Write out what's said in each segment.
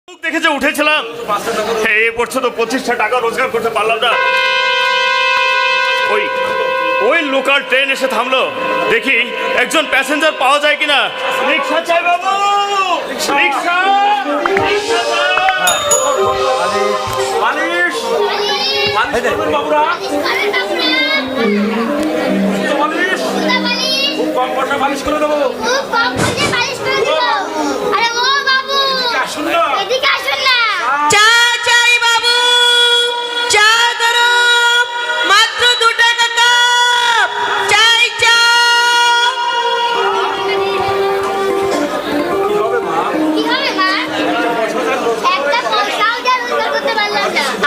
দেখে যে উঠেছিলাম এই বছর তো 25টা টাকা রোজগার করতে পারলাম না। ওই লোকাল ট্রেন এসে থামলো, দেখি একজন প্যাসেঞ্জার পাওয়া যায় কিনা। রিক্সা চাই বাবু, রিক্সা। মালিশ করে দেবো। চা চাই বাবু, চা গরম, মাত্র 2 টাকা কাপ। চাই চা।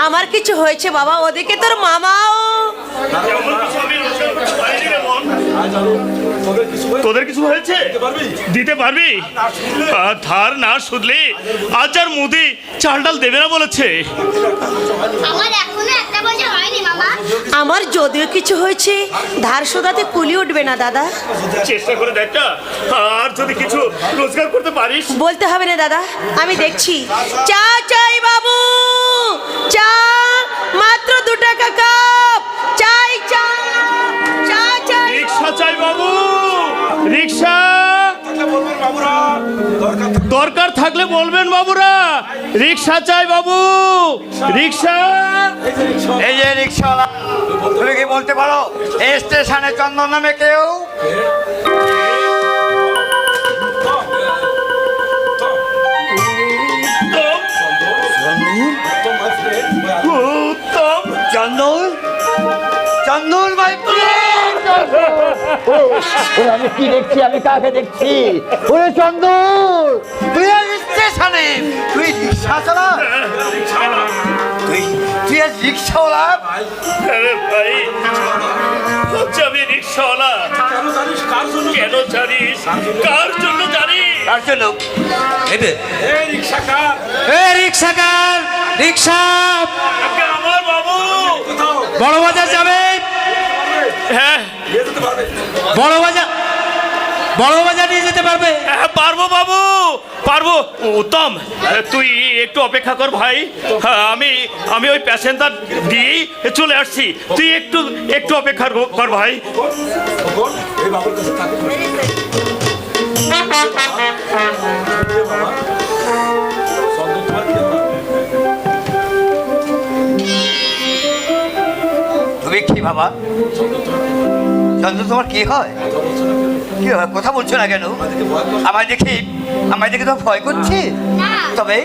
আমার কিছু হয়েছে বাবা, ওদিকে তোর মামাও। তোদের কিছু হয়েছে? দিতে পারবি? ধার না শুধলি আজ আর মুদি চাল ডাল দেবে না বলেছে। আমার যদিও কিছু হয়েছে, ধার শোধাতে কুলি উঠবে না দাদা। চেষ্টা করে দেখ না, আর যদি কিছু রোজগার করতে পারিস। বলতে হবে না দাদা, আমি দেখছি। চা চাই বাবু, চা, মাত্র 2 টাকা কাপ। চাই চা, চা চাই। রিক্সা চাই বাবু, রিক্সা। দরকার থাকলে বলবেন বাবুরা। রিক্সা চাই বাবু, রিক্সা। এই যে রিক্সাওয়ালা, তুমি কি বলতে পারো এই স্টেশনে চন্দন নামে কেউ? চন্দন, চন্দন ভাই। আমি কি দেখছি, আমি কাকে দেখছি? ওরে চন্দন, তুই স্টেশনে, তুই রিক্সা চালা? তুই আজ রিক্সাওয়ালা? আরে ভাই, হচ্ছে আমি রিক্সাওয়ালা। কেন জানিস? কার জন্য জানিস? কার জন্য? রিক্সাকার, রিক্সা। আমার বাবু বড় বাজার যাবে? হ্যাঁ, বড় বাজার নিয়ে যেতে পারবে? হ্যাঁ পারবো বাবু, পারবো। উত্তম, তুই একটু অপেক্ষা কর ভাই। হ্যাঁ, আমি ওই প্যাসেঞ্জার দিয়েই চলে আসছি। তুই একটু অপেক্ষা কর ভাই। তুমি কি বাবা? চন্দ্র, তোমার কি হয়? কি হয়, কথা বলছো না কেন? আমায় দেখে তোমার ভয় করছে? তবে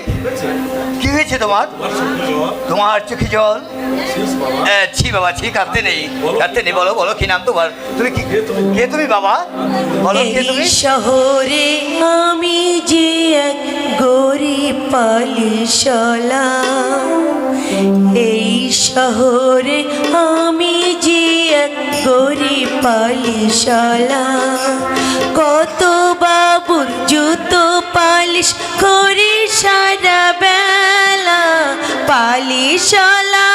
কি হয়েছে তোমার? তোমার চোখে জল? ছি বাবা, ছি, কাঁদতে নেই, বলো বলো, কি নাম তোমার? তুমি কে তুমি বাবা? বলো কে তুমি? শহরে আমি যে এক গরিব পালিশলা, এই শহরে আমি যে এক গরিব পালিশলা। কত বাবুর জুতো পালিশ করি সারা বেলা, পালিশলা।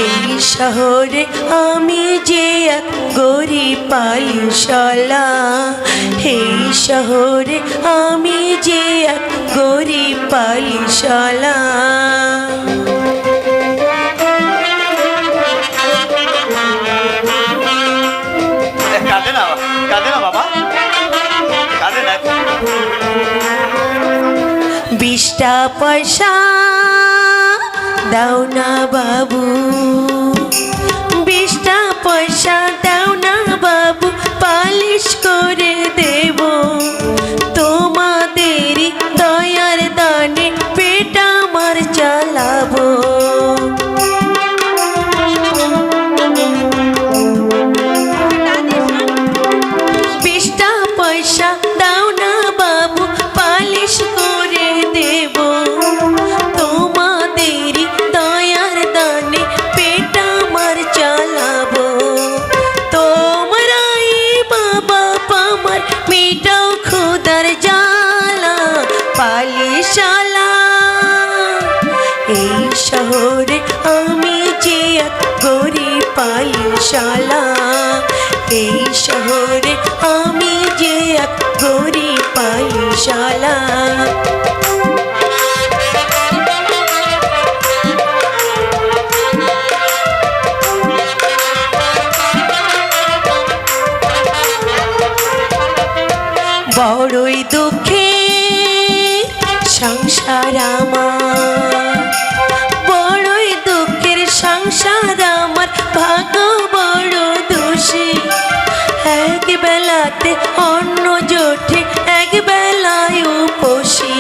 এই শহরে আমি যে এক গরিব পালিশলা, এই শহরে আমি যে এক গরিব পালিশলা। কাঁদে না বাবা, কাঁদে না। 20টা পয়সা দাও না বাবু, 20টা পয়সা দাও না বাবু, পালিশ করে দেব তোমাদের দয়ার দানে পেট আমার চালাবো। পয়সা দাও না বাবু, পালিশ করে দেব তোমাদের দয়ার দানে পেট আমার চালাবো। তোমরাই বাবা আমার মেটাও খোদার জ্বালা, পালিশালা। এই শহরে আমি যে এক গরিব পালিশালা, এই শহরে আমি যে এক গরিব পালিশালা। সংসার আমার, বড়ই দুঃখের সংসার আমার, ভাগ্য বড় দোষী। এক বেলাতে অন্ন জোটে, এক বেলায় উপসী।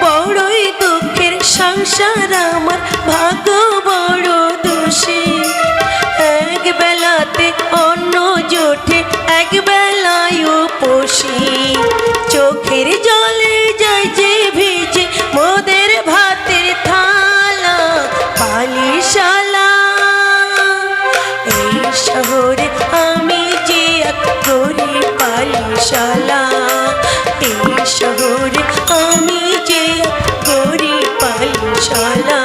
বড়ই দুঃখের সংসার আমার, ভাগ্য বড় দোষী। এক বেলাতে অন্ন জোটে, এক বেলায় উপসী। চোখের জলে যায় যে ভিজে মোদের ভাতের থালা, পালিশালা। এই শহরে আমি যে এক গরিব পালিশালা, এই শহরে আমি যে এক গরিব পালিশালা।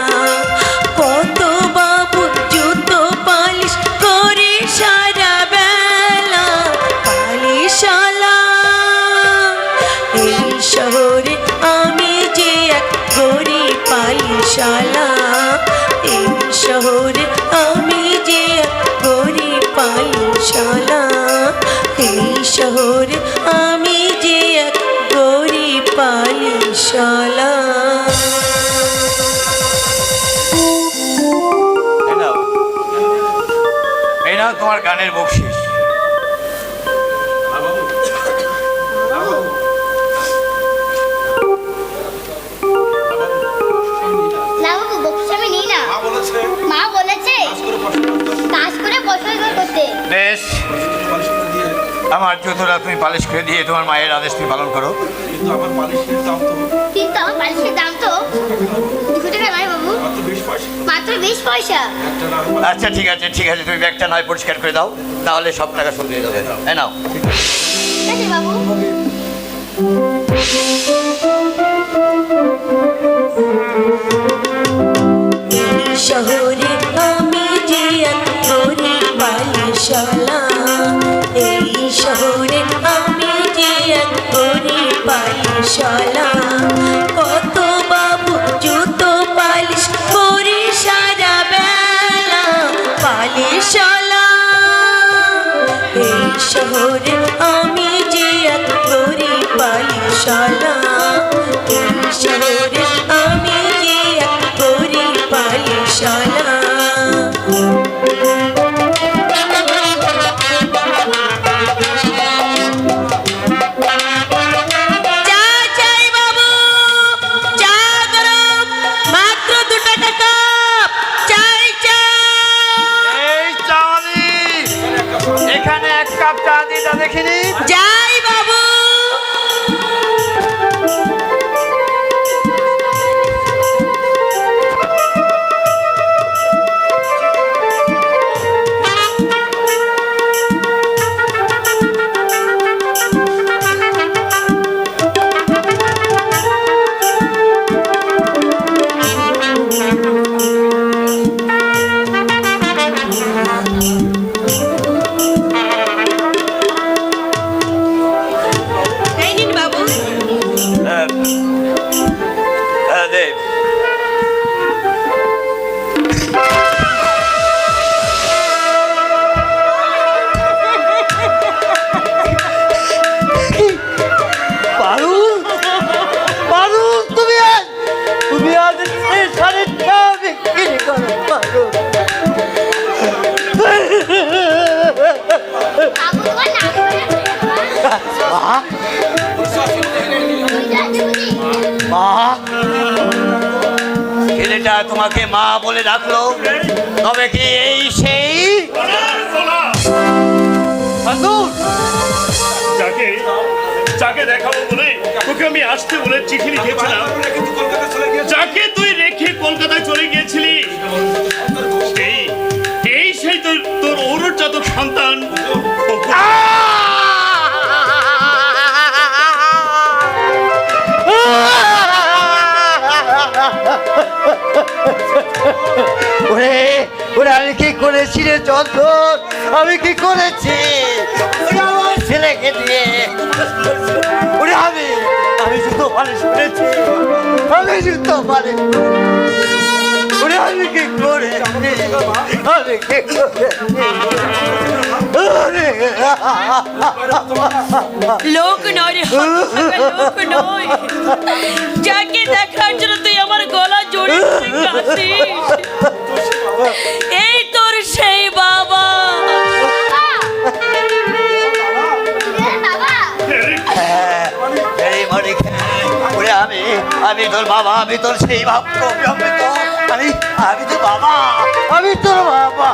কত বাবু জুতো পালিশ করে সারা বেলা, পালিশালা। এই শহরে আমি যে এক গরিব পালিশালা, এই শহরে আমি যে এক গরিব পালিশালা, এই শহরে আমি যে এক গরিব পালিশালা। এই নাও তোমার গানের বকশিস। না বাবু, বকশিস আমি নিই না। মা বলেছে কাজ করে পছন্দ করতে। বেশ, আমার জুতোটা তুমি পালিশ করে দিয়ে তোমার মায়ের আদেশ তুমি পালন করো। কিন্তু আমার পালিশের দাম তো 200 টাকা নয় বাবু, মাত্র 20 পয়সা। আচ্ছা ঠিক আছে, ঠিক আছে, তুমি ব্যাগটা নয় পরিষ্কার করে দাও, তাহলে সব টাকা শোধ হয়ে যাবে। হ্যাঁ নাও। ঠিক আছে বাবু। এই শহরে আমি যে এক গরিব পালিশালা, এই শহরে আমি যে এক গরিব পালিশালা। কত বাবু জুতো পালিশ করে সারা বেলা, পালিশালা। এই শহরে আমি যে এক গরিব পালিশালা, এই শহরে আমি যে এক গরিব পালিশালা। চা চাই বাবু, চা গরম, মাত্র 2 টাকা কাপ। চাই চা। এই চাওয়ালি, এখানে এক কাপ চা দিয়ে যা দেখিনি। যাই বাবু। এই নিন বাবু। হ্যাঁ দে। পারুল, পারুল, তুমি আজ এই শাড়িটা বিক্রি করো পারুল। বাবু তোমার নাম বলেছে? মা, তুমি যাচ্ছ বুঝি? মা, ছেলেটা তোমাকে মা বলে ডাকলো, তবে কি এই সেই? পারুল, যাকে যাকে দেখাবো বলে তোকে আমি আসতে বলে চিঠি লিখেছিলাম, যাকে তুই রেখে কলকাতায় চলে গিয়েছিলি, এই সেই তোর ঔরজাত সন্তান। ওরে ওরে আমি কি করেছি রে চন্দন, আমি কি করেছি ওরে আমার ছেলেকে দিয়ে? ওরে আমি জুতো পালিশ করেছি, আমি জুতো পালিশ, ওরে আমি কি করেছি আমি কি লোক নয় রে হতভাগা, লোক নয়। যাকে দেখার জন্য তুই আমার গলা জড়িয়ে কাঁদছিস, এই তোর সেই বাবা। বাবা আমি তোর বাবা, আমি তোর সেই ভাব, আমি তোর বাবা, আমি তোর বাবা।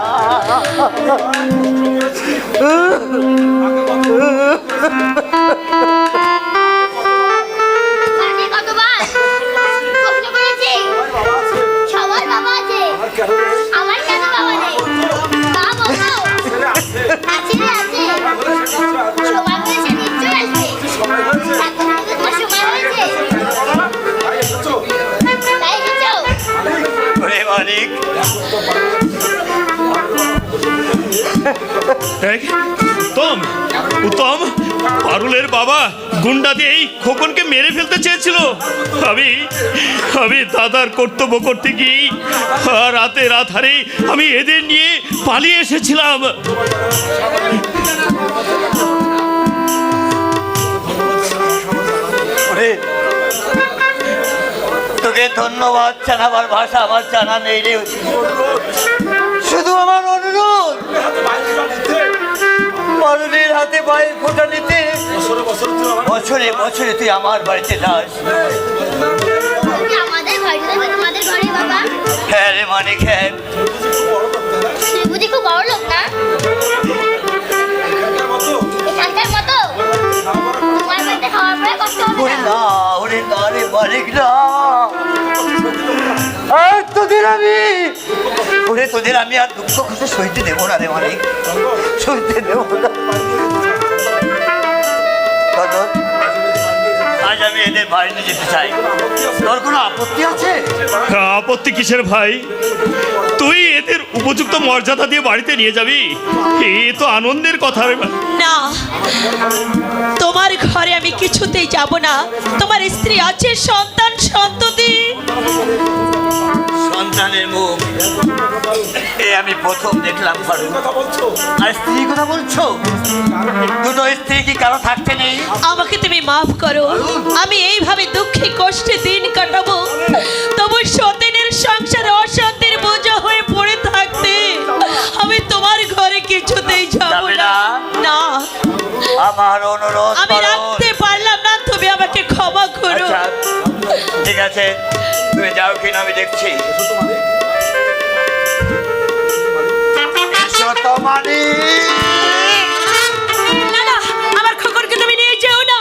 আমি কতবার প্রশ্ন করেছি সবার বাবা আছে, আমার কেন বাবা নেই? মা বলতো আছে রে আছে, সময় হয়েছে নিশ্চয়ই আসবে। এখন কিন্তু তোমার সময় হয়েছে, তাই এসেছো? ওরে মানিক, উত্তম, উত্তম, পারুলের বাবা গুন্ডা দিয়ে এই খোকনকে মেরে ফেলতে চেয়েছিল। আমি দাদার কর্তব্য করতে গিয়ে রাতে রাত হারে আমি এদের নিয়ে পালিয়ে এসেছিলাম। ওরে, তোকে ধন্যবাদ জানাবার ভাষা আমার জানা নেই রে। শুধু আমার অনুরোধ, পারুলের হাতে পায়ের ফোঁটা নিতে বছরে বছরে তুই আমার বাড়িতে যাস। তুমি আমাদের ঘরে যাবে, তোমাদের ঘরে বাবা? হ্যাঁ রে মানিক, হ্যাঁ। তুই বুঝি খুব বড় লোক না? এখানকার মতো তোমার বাড়িতে খাওয়ার পরে কষ্ট হবে ওরে না? না, ওরে না রে মানিক না। আর তোদের আমি আর দুঃখ খুশি সইতে দেবো না রে মানিক, সইতে দেবো না। কদর, আজ আমি এদের বাড়িতে যেতে চাই, তোর কোনো আপত্তি আছে? আপত্তি কিসের ভাই? তুই এদের উপযুক্ত মর্যাদা দিয়ে বাড়িতে নিয়ে যাবি, এ তো আনন্দের কথা রে ভাই। না, তোমার ঘরে আমি কিছুতেই যাব না। তোমার স্ত্রী আছে, সন্তান সন্ততি। সন্তানের মুখ আমি প্রথম দেখলাম ফারুক। আর স্ত্রী কথা বলছো? দুটো স্ত্রী কি কারো থাকতে নেই? আমাকে তুমি মাফ করো, আমি এইভাবে দুঃখে কষ্টে দিন কাটাবো, তবু সতীনের সংসারে অশান্তির বোঝা হয়ে পড়ে থাকতে আমি তোমার ঘরে কিছুতেই যাব না। না, আমার অনুরোধ আমি রাখতে পারলাম না, তুমি আমাকে ক্ষমা করো। আচ্ছা, ঠিক আছে, তুমি যাও কিনা আমি দেখছি। না না, আমার খবরকে তুমি নিয়ে যেও না।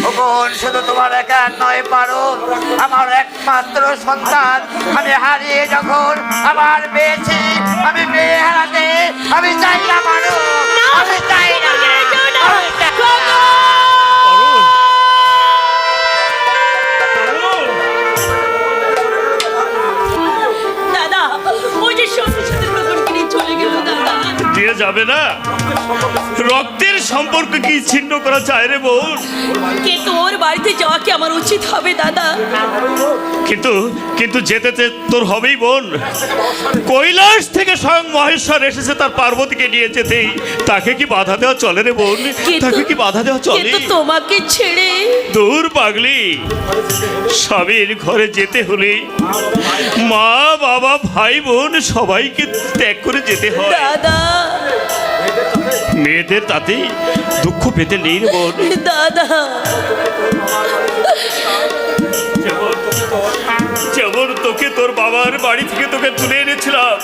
খোকন শুধু তোমার একা নয় পারুল, আমার একমাত্র সন্তান। আমি হারিয়ে যখন আবার পেয়েছি, আমি মেয়ে হারাতে আমি চাই না পারুল, আমি চাই না। নিয়ে যেও না। দাদা, ওই যে সত্যি সত্যি খবরকে নিয়ে চলে গেল দাদা। দিয়ে যাবে না? রক্তের সম্পর্ক কি ছিন্ন করা যায় রে বোন? কিন্তু ওর বাড়িতে যাওয়া কি আমার উচিত হবে দাদা? কিন্তু যেতে তোর হবেই বোন। কৈলাস থেকে স্বয়ং মহেশ্বর এসেছে তার পার্বতীকে নিয়ে যেতেই, তাকে কি বাধা দেওয়া চলে রে বোন? তাকে কি বাধা দেওয়া চলে? কিন্তু তোমাকে ছেড়ে দূর পাগলি, স্বামীর ঘরে যেতে হলে মা বাবা ভাই বোন সবাইকে ত্যাগ করে যেতে হয়। দাদা, মেয়েদের তাতেই দুঃখ পেতে নেই রে বোন। দাদা, যেমন তোকে তোর বাবার বাড়ি থেকে তোকে তুলে এনেছিলাম,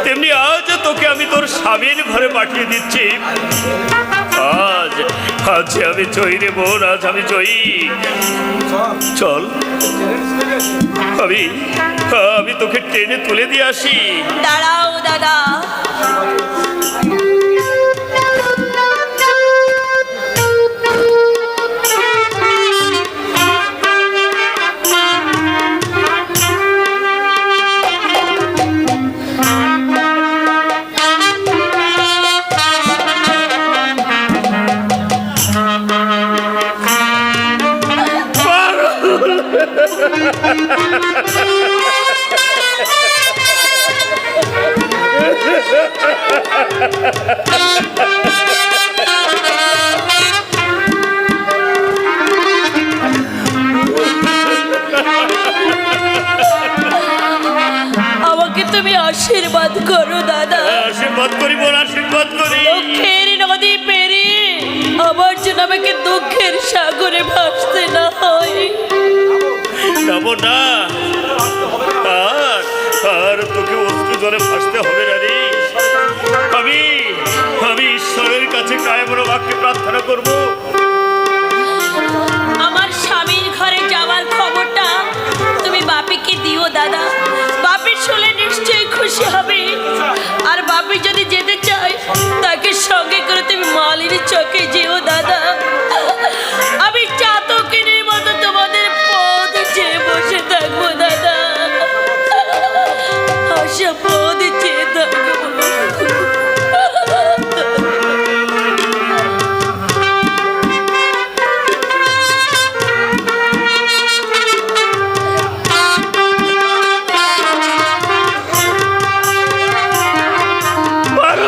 তেমনি আজ তোকে আমি তোর স্বামীর ঘরে পাঠিয়ে দিচ্ছি। আজ আমি জয়ী রে বোন, আজ আমি জয়ী। চল, আমি তোকে টেনে তুলে দিয়ে আসি। দাঁড়াও দাদা। Ha ha ha ha! আমাকে তুমি আশীর্বাদ করো দাদা। আশীর্বাদ করি বোন, আশীর্বাদ করি। দুঃখের নদী পেরিয়ে আবার যেন আমাকে দুঃখের সাগরে ভাসতে না হয়। যাবো না, আর আর তোকে অশ্রু জলে ভাসতে হবে না রে। আমি আমি ঈশ্বরের কাছে কায়মনো বাক্যে প্রার্থনা করব, আমার স্বামীর ঘরে যাওয়ার খবরটা তুমি বাপিকে দিও দাদা। বাপি শুনলে নিশ্চয়ই খুশি হবে। আর বাপি যদি যেতে চায় তাকে সঙ্গে করে তুমি মালির চোখে যেও দাদা। আমি চাতকিনীর মতো তোমাদের পথ চেয়ে বসে থাকবো দাদা। আশা পথ চেয়ে থাকবো। পারবো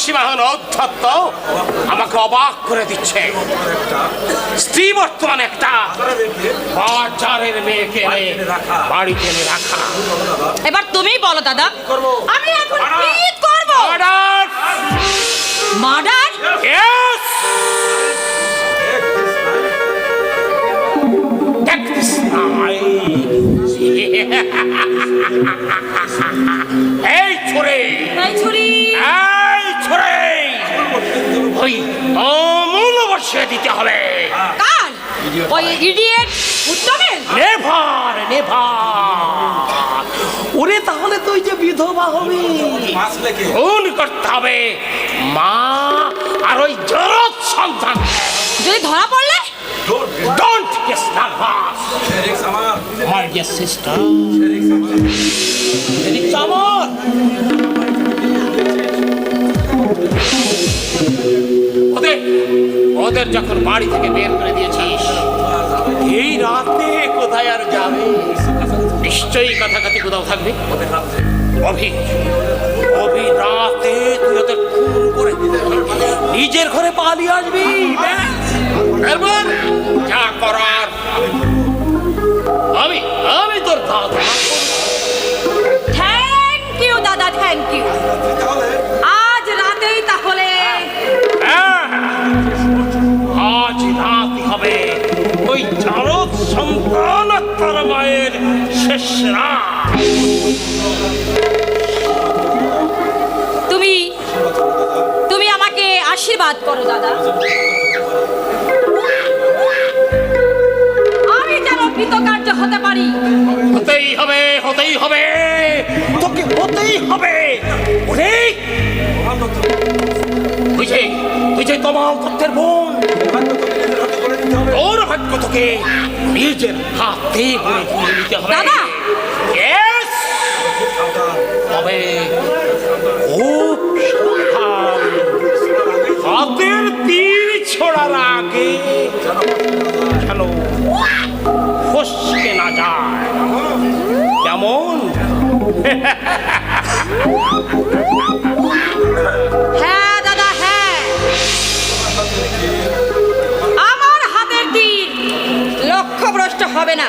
মাসিমাহন অধ্যত্ত আমাকে অবাক করে দিচ্ছে। স্ত্রী বর্তমানে একটা বাজারের মেয়েকে এনে বাড়িতে এনে রাখা। এবার তুমি বলো দাদা, আমি এখন কি করব? Order! Murder? Yes! Take this knife. এই ছুরি! এই ছুরি এই ছুরি! ওই অমূল্য বর্ষে দিতে হবে। কার? ওই ইডিয়েট উত্তমের? Never never. ওরে তাহলে তুই যে বিধবা হবি, খুন করতে হবে মা আর ওই জরদ সন্তান। যদি ধরা পড়লে? Don't get nervous, my dear sister. এদিক চামর। ওদের যখন বাড়ি থেকে বের করে দিয়েছিস, এই রাতে কোথায় আর যাবে? নিশ্চয়ই কাছাকাছি কোথাও থাকবে। অভি অভি রাতে তুই ওদের খুন করে নিজের ঘরে পালিয়ে আসবি। এবার যা করার আমি আমি তোর দাদা। থ্যাংক ইউ দাদা, থ্যাংক ইউ। আজ রাতেই তাহলে? আজ রাত হবে ওই জারদ সন্তান আর তার মায়ের শেষ রাত। তুমি আমাকে আশীর্বাদ করো দাদা, আমি যেন কৃতকার্য হতে পারি। হতেই হবে, হতেই হবে, তোকে হতেই হবে। ওরে তুই যে তোমার পুত্রের বোন, ওর ভাগ্য তোকে নিজের হাতে গড়ে দিয়ে নিতে হবে। দাদা! Yes! তবে খুব সাবধান, হাতের তীর ছোড়ার আগে যেন ফসকে না যায়। কেমন? হ্যাঁ দাদা, হ্যাঁ। আমার হাতের তীর লক্ষ্যভ্রষ্ট হবে না।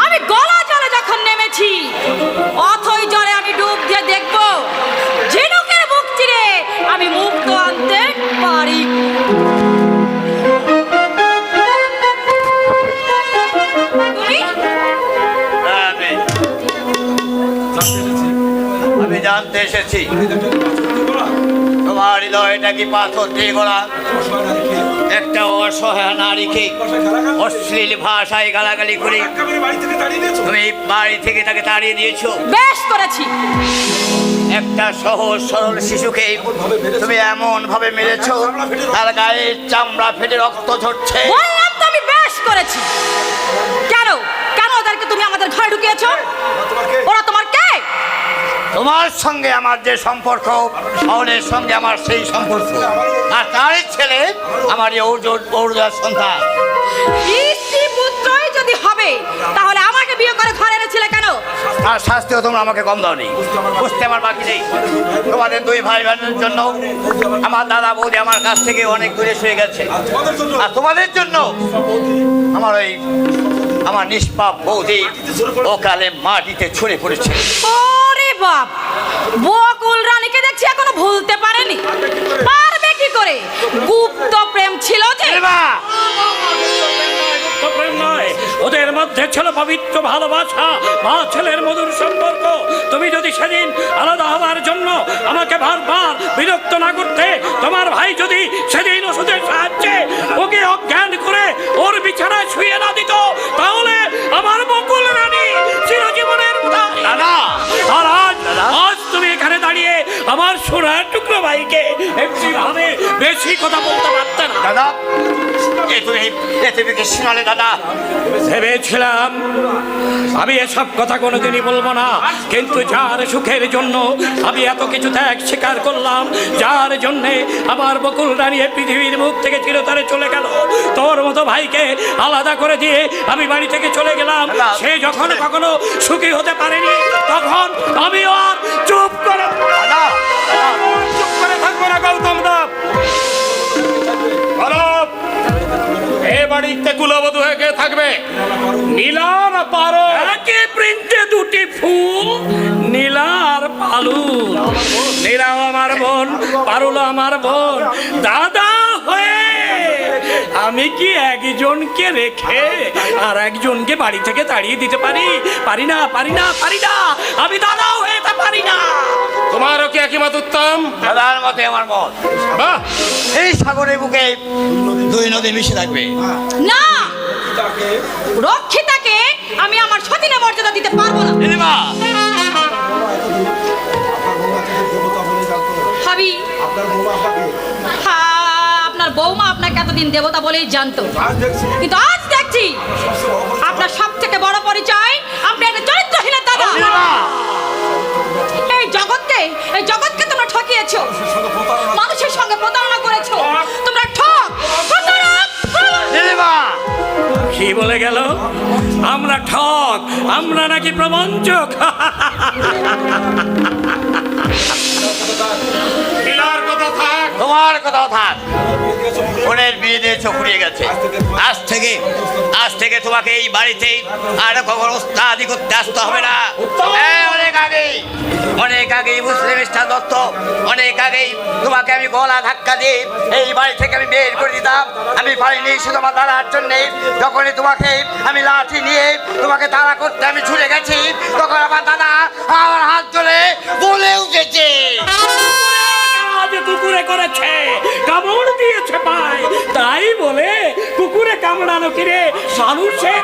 আমি গলা জলে যখন নেমেছি, অথই জলে আমি ডুব দিয়ে দেখব ঝিনুকের মুখ চিরে আমি মুক্ত আনতে পারি। আমি জানতে এসেছি তোমার হৃদয়টা কি পাথর দিয়ে গড়া। একটা অসহায় নারীকে অশ্লীল ভাষায় গালাগালি করে তুমি বাড়ি থেকে তাকে তাড়িয়ে দিয়েছো। বেশ করেছি। একটা সহজ সরল শিশুকে তুমি এমন ভাবে মেরেছো তার গায়ে চামড়া ফেটে রক্ত ঝরছে। বললাম তো আমি বেশ করেছি। কেন কেন ওদেরকে তুমি আমাদের ঘরে ঢুকিয়েছো? ওরা তোমার কে? তোমার সঙ্গে আমার যে সম্পর্ক, শাওনের সঙ্গে আমার সেই সম্পর্ক, আর তার ছেলে আমার এই অর্জুন সন্তান। স্ত্রী পুত্রই যদি হবে তাহলে আমাকে বিয়ে করে ঘরে এনেছিলে কেন? আর শাস্তিও তোমরা আমাকে কম দাওনি, বুঝতে আমার বাকি নেই। তোমাদের দুই ভাই বোনের জন্য আমার দাদা বৌদি আমার কাছ থেকে অনেক দূরে সরে গেছে, আর তোমাদের জন্য আমার নিষ্পাপ বৌদি ওকালে মাটিতে ছড়ে পড়েছে। ওরে বাপ, বকুল রানীকে দেখছি এখনো ভুলতে পারেনি। পারবে কি করে? গুপ্ত প্রেম ছিল যে। প্রেম নয়, ওদের মধ্যে ছিল পবিত্র ভালোবাসা, মা ছেলের মধুর সম্পর্ক। তুমি যদি সেদিন আলাদা হওয়ার জন্য আমাকে বারবার বিরক্ত না করতে, তোমার ভাই যদি সেদিন ওষুধের সাহায্যে ওকে অজ্ঞান করে ওর বিছানায় শুয়ে না দিত, তাহলে আমার বকুল রানী চিরজীবনের দাদা, আর আজ তুমি এখানে দাঁড়িয়ে আমার সোনার টুকরো ভাইকে একটি ভাবে বেশি কথা বলতে পারতে না। দাদা তুমি কি শোনালে? দাদা, ভেবেছিলাম আমি এসব কথা কোনোদিনই বলবো না, কিন্তু যার সুখের জন্য আমি এত কিছু ত্যাগ স্বীকার করলাম, যার জন্যে আমার বকুল রানী পৃথিবীর মুখ থেকে চিরতরে চলে গেল, তোর মতো ভাইকে আলাদা করে দিয়ে আমি বাড়ি থেকে চলে গেলাম। সে যখন কখনো সুখী হতে পারেনি, তখন আমিও আর চুপ করে দাদা, বাড়িতে কুলবধূ হয়ে কে থাকবে? নীলা না পারো? একে প্রিন্টে দুটি ফুল, নীলা আর পালু। নীলাও আমার বোন, পারুল আমার বোন। দাদা হয়ে আমি কি একজনকে রেখে আর একজনকে বাড়ি থেকে তাড়িয়ে দিতে পারি? পারি না, পারি না, পারি না। আমি দাদা হয়ে তা পারি না। তোমারও কি একই মত উত্তম? দাদার মতে আমার মত, বাহ, এই সাগরের বুকে দুই নদী মিশে থাকবে। না, রক্ষিতাকে আমি আমার সতীনে মর্যাদা দিতে পারবো না। নীলিমা, ভাবি, হ্যাঁ, আপনার বৌমা আপনাকে এতদিন দেবতা বলেই জানতো, কিন্তু আজ দেখছি আপনার সব থেকে বড় পরিচয় আপনি একটা চরিত্রহীনের দাদা। এই জগৎকে তোমরা ঠকিয়েছো, মানুষের সঙ্গে প্রতারণা করেছো। তোমরা ঠক, প্রতারক। নীলিমা, কি বলে গেল? আমরা ঠক, আমরা নাকি প্রবঞ্চক? নীলার কথা থাক। তোমার কথাও থাক। বোনের বিয়ে দিয়ে চকুরিয়ে গেছে। আজ থেকে তোমাকে এই বাড়িতে আর কখনো ওস্তাদি করতে আসতে হবে না। অনেক আগেই মুসলিম মিস্টার দত্ত, অনেক আগেই তোমাকে আমি গলা ধাক্কা দিয়ে এই বাড়ি থেকে আমি বের করে দিতাম। আমি পারিনি শুধু আমার দাঁড়ার জন্যে। যখনই তোমাকে আমি লাঠি নিয়ে তোমাকে তাড়া করতে আমি ছুটে গেছি, তখন আমার দাদা আমার হাত ধরে বলে উঠেছে, আজ কুকুরে করেছে, কামড় দিয়েছে পায়, তাই বলে কুকুরে কামড়ানো কিরে মানুষের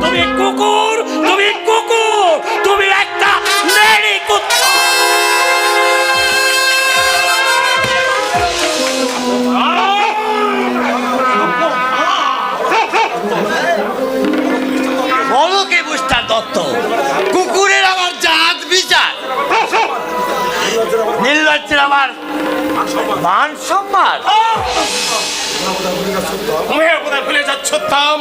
তুমি কুকুর, তুমি কুকুর, তুমি একটা নেড়ি কুত্তা। বলো কে বুঝতার দত্ত? কুকুরের আমার জাত বিচার, নির্লজ্জের আমার মান সম্মান। তুমি কোথায় ভুলে যাচ্ছ তাম?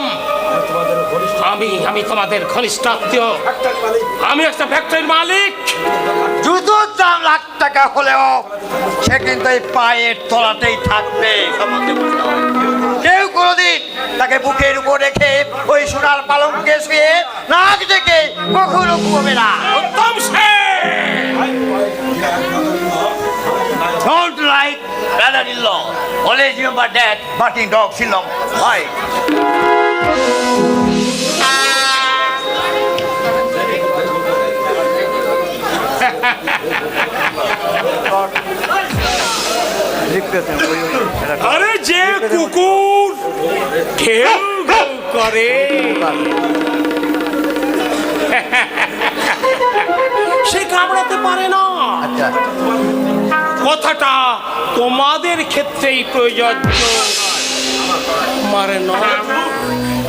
আমি তোমাদের ঘনিষ্ঠ আত্মীয়। আমি একটা ফ্যাক্টরির মালিক। জুতোর দাম লাখ টাকা হলেও সে কিন্তু এই পায়ের তলাতেই থাকবে। কেউ কোনোদিন তাকে বুকের উপর রেখে ওই সোনার পালঙ্কে শুয়ে নাক ডেকে কখনো ঘুমবে না। উত্তম সে Don't like brother-in-law. Always remember that barking dog Shillong. Why? আরে যে কুকুর ঘেউ ঘেউ করে সে কামড়াতে পারে না। কথাটা তোমাদের ক্ষেত্রেই প্রযোজ্য, মারে না।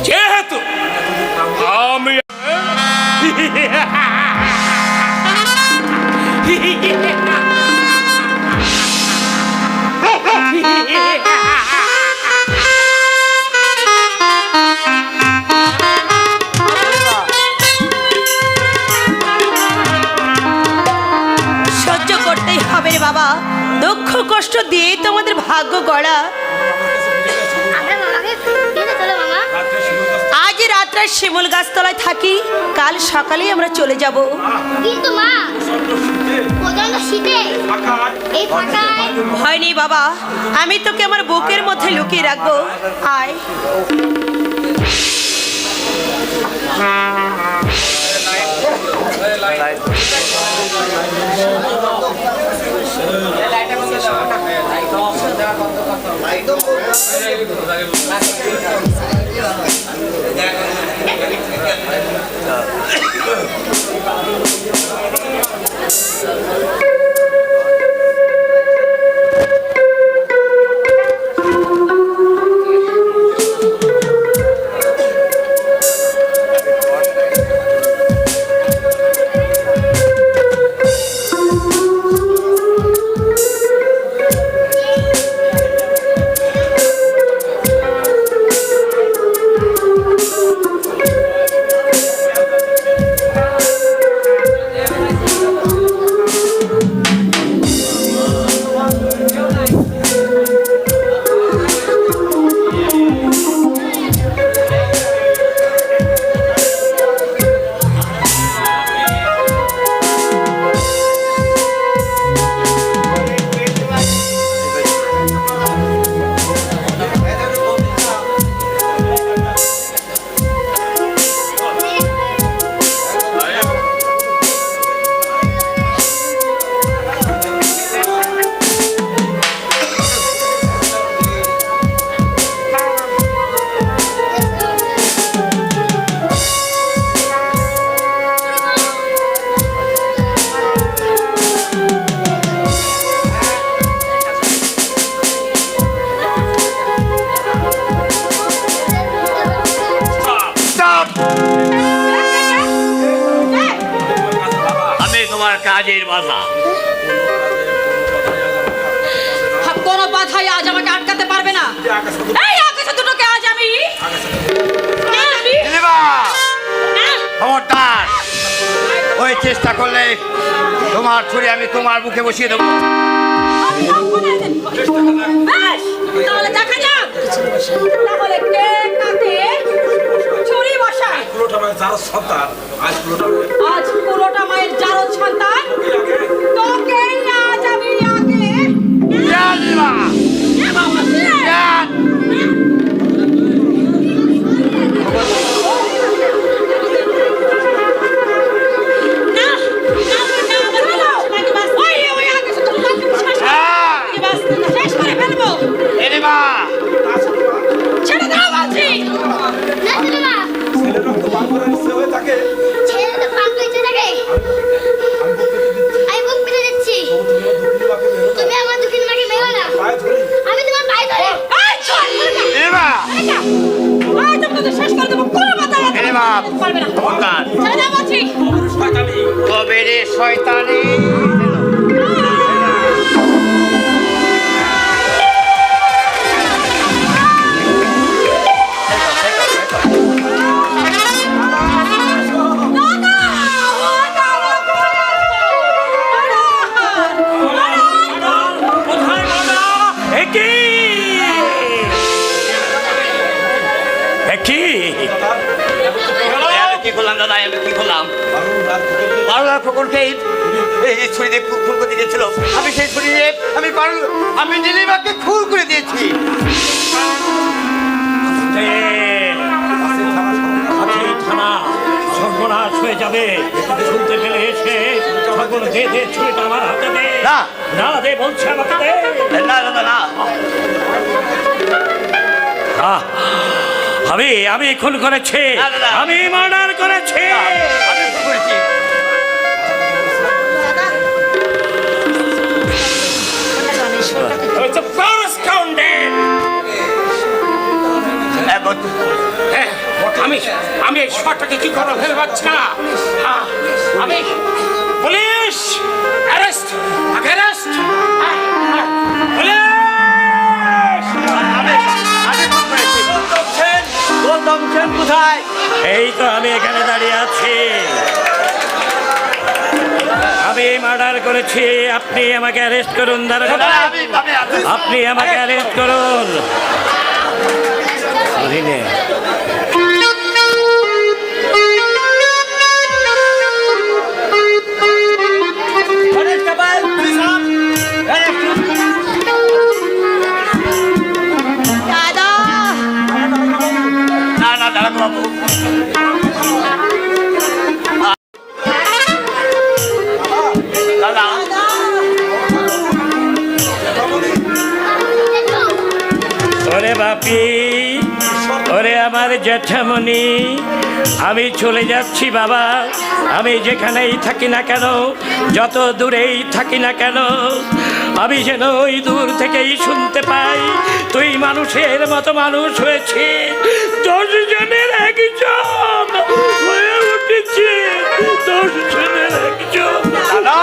যেহেতু আমি সহ্য করতেই হবে রে বাবা, দুঃখ কষ্ট দিয়েই তো আমাদের ভাগ্য গড়া। আমরা মামাকে দিয়ে চলো মামা। আজ রাত্রে শিমুল গাছতলায় থাকি, কাল সকালেই আমরা চলে যাব। কিন্তু মা, প্রচন্ড শীতে এই ফাঁকায় ভয় নেই বাবা, আমি তোকে আমার বুকের মধ্যে লুকিয়ে রাখবো। আয়। আমি তোমার কাজের বাধা। কোনো বাধাই আজ আমাকে আটকাতে পারবে না। এই আকাশে দুটোকে আজ আমি দিদিমা, খবরদার, ওই চেষ্টা করলে তোমার ছুরি আমি তোমার মুখে বসিয়ে দেবো। বেশ, তাহলে দেখা যাক তাহলে কে কাকে ছুরি বসায়। আজ পুরোটা মায়ের জারদ সন্তান তোকেই আজ আমি আগে দিদিমা, শেষ করে ফেলবো। দিদিমা, ছেড়ে দাও বলছি। না দিদিমা, ছেলে তো পাপ হয়েছে থাকে। আমি বুক পেতে দিচ্ছি, তুমি আমার দুঃখের মাকে মেরো না। আমি তোমার পায়ে ধরে এই চল মুরগা। দিদিমা, আজ তোকে শেষ করে দেবো, কোনো কথা দিদিমা, পারবে না। খবরদার। ছেড়ে দাও বলছি। তবে রে শয়তানি। কোথায় বাবা? একি একি আমি কি করলাম দাদা, আমি কি করলাম? বারোলার খোকনকে এই ছুরি দিয়ে খুন করে দিয়েছিল। আমি সেই ছুরি দিয়ে আমি নীলিমাকে খুন করে দিয়েছি। থানা সর্বনাশ হয়ে যাবে। শুনতে পেলে এসে সকল দে দে ছুরিটা আমার হাতে দে। না। না দে বলছে আমাকে দে। না দাদা না, আহ, আমি খুন করেছি, না, না। আমি মার্ডার করেছি। আমি খুন করেছি। It's a first scoundrel. আমি এই শটটাকে কি করে ফেলে পাচ্ছি না। আমি পুলিশ অ্যারেস্ট, অ্যারেস্ট, পুলিশ। আমি খুন করেছি। গৌতম সেন কোথায়? এই তো আমি এখানে দাঁড়িয়ে আছি। আমি মার্ডার করেছি, আপনি আমাকে অ্যারেস্ট করুন দাঁড়ান। আপনি আমাকে অ্যারেস্ট করুন। অধীনে দাদা না না দাদা বাবু, দাদা ওরে বাপি, ওরে আমার জ্যাঠামণি, আমি চলে যাচ্ছি বাবা। আমি যেখানেই থাকি না কেন, যত দূরেই থাকি না কেন, আমি যেন ওই দূর থেকেই শুনতে পাই তুই মানুষের মতো মানুষ হয়েছিস। 10 জনের একজন হয়ে উঠেছে, 10 জনের একজন। দাদা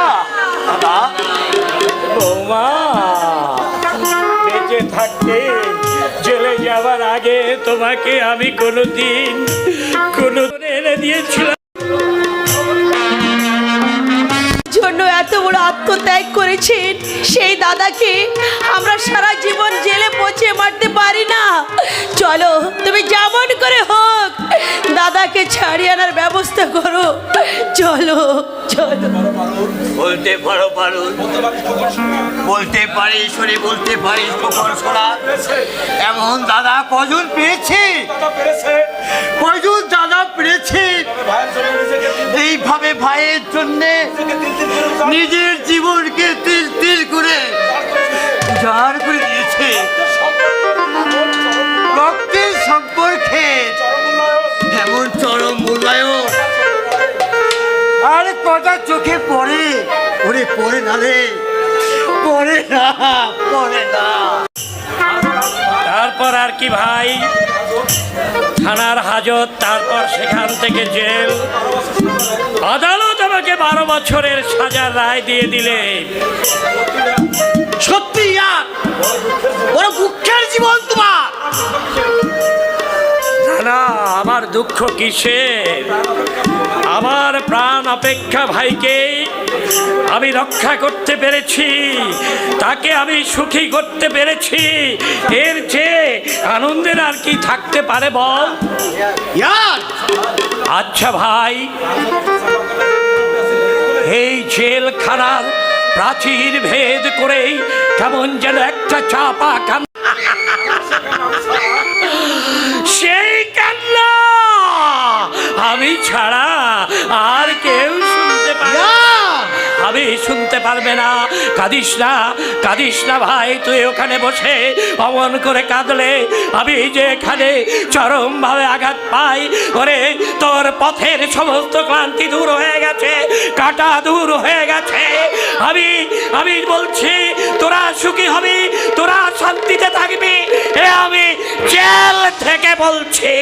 দাদা বৌমা, বেঁচে থাকতে চলে যাওয়ার আগে তোমাকে আমি কোনোদিন এনে দিয়েছিলাম। জন্য এত বড় আত্মত্যাগ করেছেন সেই দাদাকে আমরা সারা জীবন জেলে পচে মারতে পারি না। চলো তুমি যেমন করে হোক দাদাকে ছাড়িয়ে আনার ব্যবস্থা করো। চলো চলো। বলতে পারো বলতে পারি শরীর, বলতে পারি খোকন সোনা। এমন দাদা কজন পেয়েছি, কজন দাদা পেয়েছি এইভাবে ভাইয়ের জন্য নিজের জীবনকে তিল তিল করে উজাড় করে দিয়েছে। রক্তের সম্পর্কে এমন চরম মূল্যায়ন আর কটা চোখে পড়ে, ওরে পড়ে না রে, পড়ে না, পড়ে না। তারপর আর কি ভাই, থানার হাজত, তারপর সেখান থেকে জেল। আদালত আমাকে 12 বছরের সাজার রায় দিয়ে দিলে। সত্যি আর বড় দুঃখের জীবন তোমার। না, আমার দুঃখ কিসের? আমার প্রাণ অপেক্ষা ভাইকে আমি রক্ষা করতে পেরেছি, তাকে আমি সুখী করতে পেরেছি। এর চেয়ে আনন্দের আর কি থাকতে পারে বল? আচ্ছা ভাই, এই জেলখানার প্রাচীর ভেদ করেই কেমন যেন একটা চাপা কান্না, সেই কান্না আমি ছাড়া আর কেউ শুনতে পারে না। আমি শুনতে পারবে না। কাঁদিস না, কাঁদিস না ভাই, তুই ওখানে বসে অমন করে কাঁদলে আমি যে এখানে চরমভাবে আঘাত পাই। ওরে, তোর পথের সমস্ত ক্লান্তি দূর হয়ে গেছে, কাটা দূর হয়ে গেছে। আমি বলছি, তোরা সুখী হবি, তোরা শান্তিতে থাকবি, এ আমি জেল থেকে বলছি।